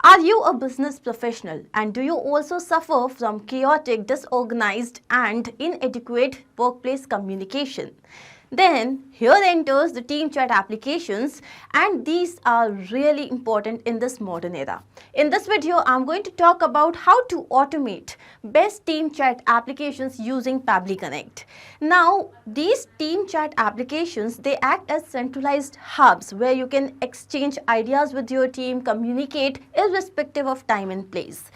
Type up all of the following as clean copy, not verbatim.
Are you a business professional and do you also suffer from chaotic, disorganized and inadequate workplace communication? Then here enters the team chat applications, and these are really important in this modern era. In this video, I'm going to talk about how to automate best team chat applications using Pabbly Connect. Now, these team chat applications, they act as centralized hubs where you can exchange ideas with your team, communicate irrespective of time and place.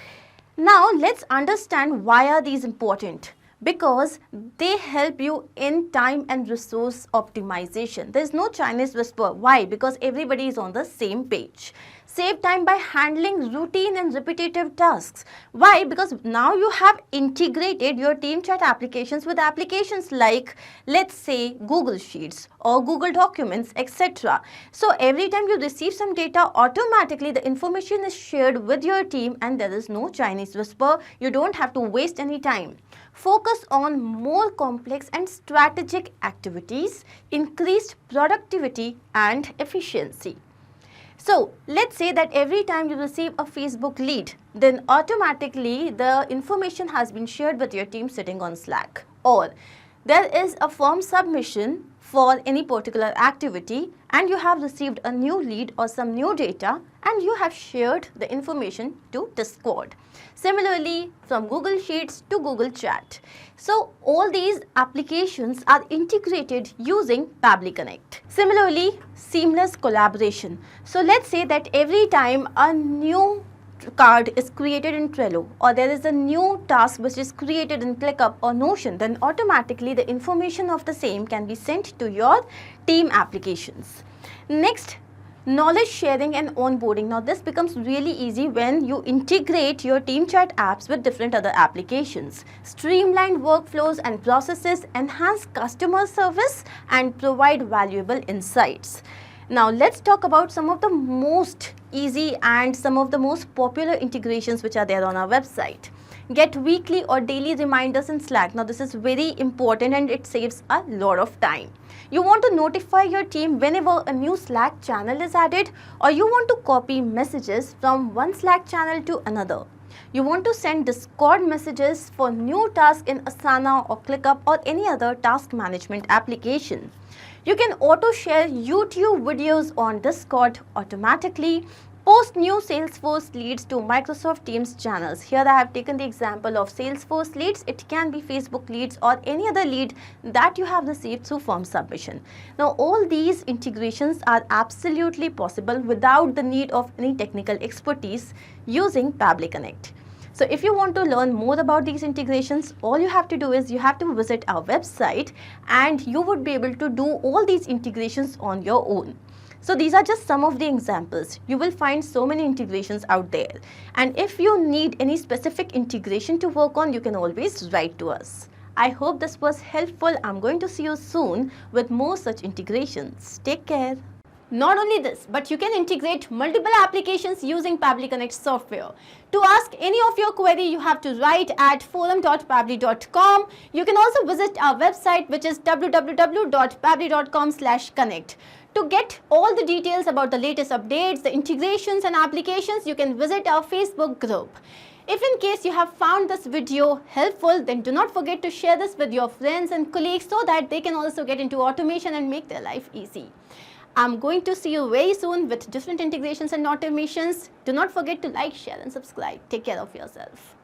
Now, let's understand why are these important. Because they help you in time and resource optimization. There is no Chinese whisper. Why? Because everybody is on the same page. Save time by handling routine and repetitive tasks. Why? Because now you have integrated your team chat applications with applications like, let's say, Google Sheets or Google Documents, etc. So every time you receive some data, automatically the information is shared with your team and there is no Chinese whisper. You don't have to waste any time. Focus on more complex and strategic activities, increased productivity and efficiency. So, let's say that every time you receive a Facebook lead, then automatically the information has been shared with your team sitting on Slack. Or there is a form submission for any particular activity and you have received a new lead or some new data and you have shared the information to Discord. Similarly, from Google Sheets to Google Chat. So, all these applications are integrated using Pabbly Connect. Similarly, seamless collaboration. So, let's say that every time a new card is created in Trello or there is a new task which is created in ClickUp or Notion, then automatically the information of the same can be sent to your team applications. Next, knowledge sharing and onboarding. Now this becomes really easy when you integrate your team chat apps with different other applications. Streamlined workflows and processes, enhance customer service and provide valuable insights. Now let's talk about some of the most easy and some of the most popular integrations which are there on our website. Get weekly or daily reminders in Slack. Now this is very important and it saves a lot of time. You want to notify your team whenever a new Slack channel is added, or you want to copy messages from one Slack channel to another. You want to send Discord messages for new tasks in Asana or ClickUp or any other task management application. You can auto share YouTube videos on Discord automatically. Post new Salesforce leads to Microsoft Teams channels. Here I have taken the example of Salesforce leads. It can be Facebook leads or any other lead that you have received through form submission. Now all these integrations are absolutely possible without the need of any technical expertise using Pabbly Connect. So if you want to learn more about these integrations, all you have to do is you have to visit our website and you would be able to do all these integrations on your own. So these are just some of the examples. You will find so many integrations out there. And if you need any specific integration to work on, you can always write to us. I hope this was helpful. I'm going to see you soon with more such integrations. Take care. Not only this, but you can integrate multiple applications using Pabbly Connect software. To ask any of your query, you have to write at forum.pabbly.com. You can also visit our website, which is www.pabbly.com/connect. To get all the details about the latest updates, the integrations and applications, you can visit our Facebook group. If in case you have found this video helpful, then do not forget to share this with your friends and colleagues so that they can also get into automation and make their life easy. I'm going to see you very soon with different integrations and automations. Do not forget to like, share and subscribe. Take care of yourself.